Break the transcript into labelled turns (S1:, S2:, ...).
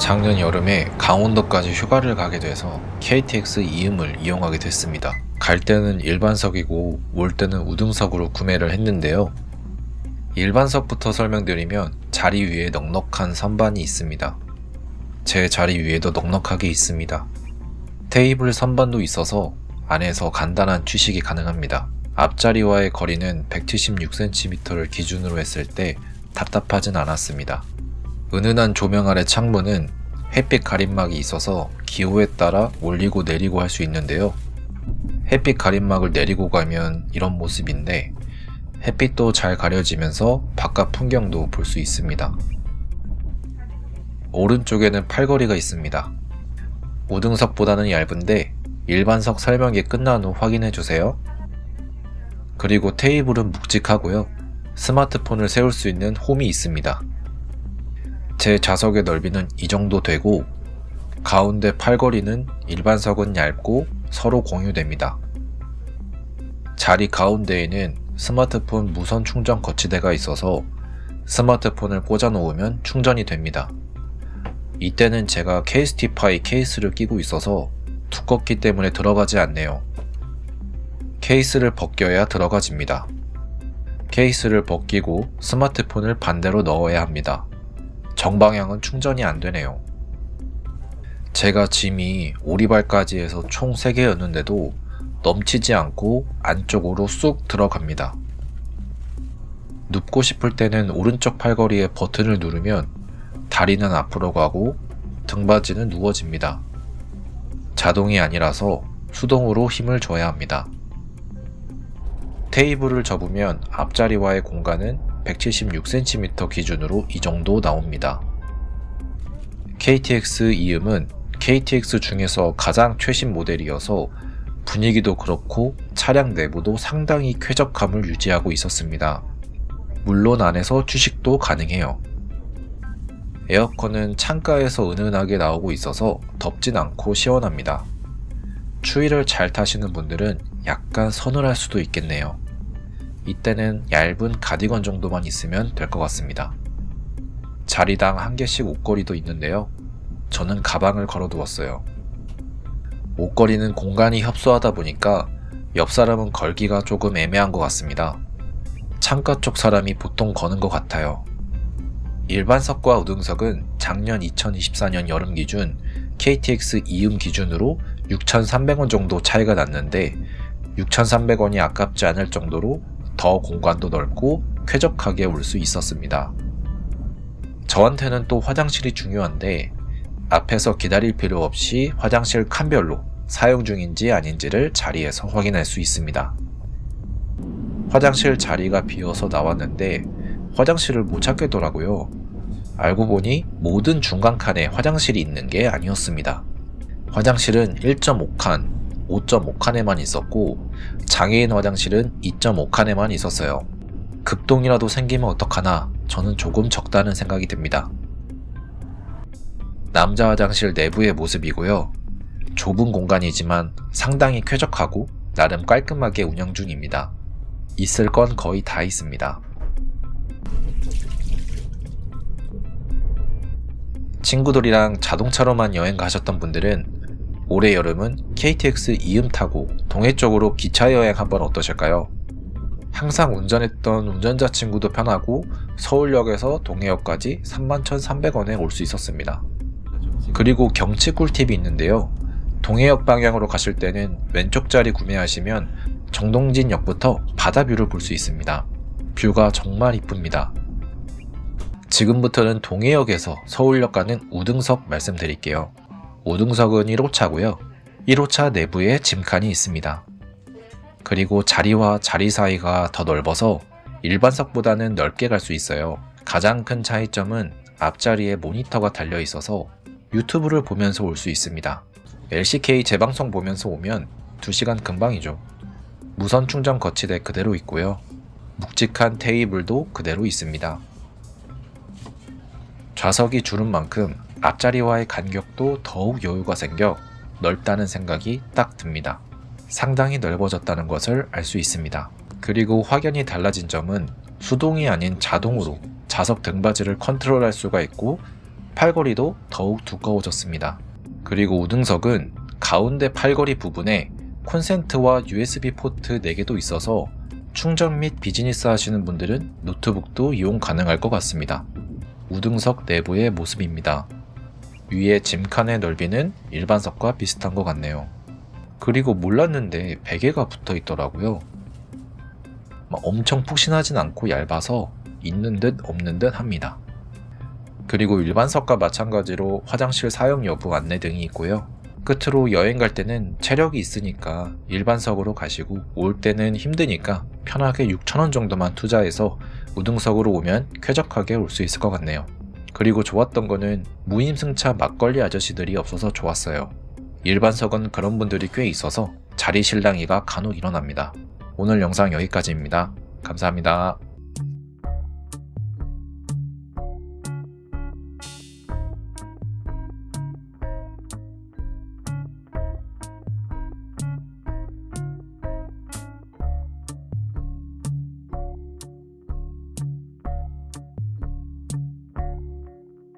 S1: 작년 여름에 강원도까지 휴가를 가게 돼서 KTX 이음을 이용하게 됐습니다. 갈 때는 일반석이고 올 때는 우등석으로 구매를 했는데요. 일반석부터 설명드리면 자리 위에 넉넉한 선반이 있습니다. 제 자리 위에도 넉넉하게 있습니다. 테이블 선반도 있어서 안에서 간단한 취식이 가능합니다. 앞자리와의 거리는 176cm를 기준으로 했을 때 답답하진 않았습니다. 은은한 조명 아래 창문은 햇빛 가림막이 있어서 기호에 따라 올리고 내리고 할 수 있는데요. 햇빛 가림막을 내리고 가면 이런 모습인데 햇빛도 잘 가려지면서 바깥 풍경도 볼 수 있습니다. 오른쪽에는 팔걸이가 있습니다. 우등석보다는 얇은데 일반석 설명이 끝난 후 확인해주세요. 그리고 테이블은 묵직하고요. 스마트폰을 세울 수 있는 홈이 있습니다. 제 좌석의 넓이는 이 정도 되고 가운데 팔걸이는 일반석은 얇고 서로 공유됩니다. 자리 가운데에는 스마트폰 무선 충전 거치대가 있어서 스마트폰을 꽂아 놓으면 충전이 됩니다. 이때는 제가 케이스티파이 케이스를 끼고 있어서 두껍기 때문에 들어가지 않네요. 케이스를 벗겨야 들어가집니다. 케이스를 벗기고 스마트폰을 반대로 넣어야 합니다. 정방향은 충전이 안 되네요. 제가 짐이 오리발까지 해서 총 3개였는데도 넘치지 않고 안쪽으로 쑥 들어갑니다. 눕고 싶을 때는 오른쪽 팔걸이에 버튼을 누르면 다리는 앞으로 가고 등받이는 누워집니다. 자동이 아니라서 수동으로 힘을 줘야 합니다. 테이블을 접으면 앞자리와의 공간은 176cm 기준으로 이 정도 나옵니다. KTX 이음은 KTX 중에서 가장 최신 모델이어서 분위기도 그렇고 차량 내부도 상당히 쾌적함을 유지하고 있었습니다. 물론 안에서 취식도 가능해요. 에어컨은 창가에서 은은하게 나오고 있어서 덥진 않고 시원합니다. 추위를 잘 타시는 분들은 약간 서늘할 수도 있겠네요. 이때는 얇은 가디건 정도만 있으면 될 것 같습니다. 자리당 한 개씩 옷걸이도 있는데요. 저는 가방을 걸어두었어요. 옷걸이는 공간이 협소하다 보니까 옆 사람은 걸기가 조금 애매한 것 같습니다. 창가 쪽 사람이 보통 거는 것 같아요. 일반석과 우등석은 작년 2024년 여름 기준 KTX 이음 기준으로 6,300원 정도 차이가 났는데 6,300원이 아깝지 않을 정도로 더 공간도 넓고 쾌적하게 올 수 있었습니다. 저한테는 또 화장실이 중요한데 앞에서 기다릴 필요 없이 화장실 칸별로 사용 중인지 아닌지를 자리에서 확인할 수 있습니다. 화장실 자리가 비어서 나왔는데 화장실을 못 찾겠더라고요. 알고 보니 모든 중간 칸에 화장실이 있는 게 아니었습니다. 화장실은 1.5칸, 5.5칸에만 있었고 장애인 화장실은 2.5칸에만 있었어요. 급동이라도 생기면 어떡하나 저는 조금 적다는 생각이 듭니다. 남자 화장실 내부의 모습이고요. 좁은 공간이지만 상당히 쾌적하고 나름 깔끔하게 운영 중입니다. 있을 건 거의 다 있습니다. 친구들이랑 자동차로만 여행 가셨던 분들은 올해 여름은 KTX 이음 타고 동해 쪽으로 기차 여행 한번 어떠실까요? 항상 운전했던 운전자 친구도 편하고 서울역에서 동해역까지 31,300원에 올 수 있었습니다. 그리고 경치 꿀팁이 있는데요. 동해역 방향으로 가실 때는 왼쪽 자리 구매하시면 정동진역부터 바다뷰를 볼 수 있습니다. 뷰가 정말 이쁩니다. 지금부터는 동해역에서 서울역 가는 우등석 말씀드릴게요. 우등석은 1호차고요. 1호차 내부에 짐칸이 있습니다. 그리고 자리와 자리 사이가 더 넓어서 일반석보다는 넓게 갈 수 있어요. 가장 큰 차이점은 앞자리에 모니터가 달려 있어서 유튜브를 보면서 올 수 있습니다. LCK 재방송 보면서 오면 2시간 금방이죠. 무선 충전 거치대 그대로 있고요. 묵직한 테이블도 그대로 있습니다. 좌석이 줄은 만큼 앞자리와의 간격도 더욱 여유가 생겨 넓다는 생각이 딱 듭니다. 상당히 넓어졌다는 것을 알 수 있습니다. 그리고 확연히 달라진 점은 수동이 아닌 자동으로 좌석 등받이를 컨트롤할 수가 있고 팔걸이도 더욱 두꺼워졌습니다. 그리고 우등석은 가운데 팔걸이 부분에 콘센트와 USB 포트 4개도 있어서 충전 및 비즈니스 하시는 분들은 노트북도 이용 가능할 것 같습니다. 우등석 내부의 모습입니다. 위에 짐칸의 넓이는 일반석과 비슷한 것 같네요. 그리고 몰랐는데 베개가 붙어 있더라고요. 엄청 푹신하진 않고 얇아서 있는 듯 없는 듯 합니다. 그리고 일반석과 마찬가지로 화장실 사용 여부 안내 등이 있고요. 끝으로 여행 갈 때는 체력이 있으니까 일반석으로 가시고 올 때는 힘드니까 편하게 6,000원 정도만 투자해서 우등석으로 오면 쾌적하게 올 수 있을 것 같네요. 그리고 좋았던 거는 무임승차 막걸리 아저씨들이 없어서 좋았어요. 일반석은 그런 분들이 꽤 있어서 자리 실랑이가 간혹 일어납니다. 오늘 영상 여기까지입니다. 감사합니다.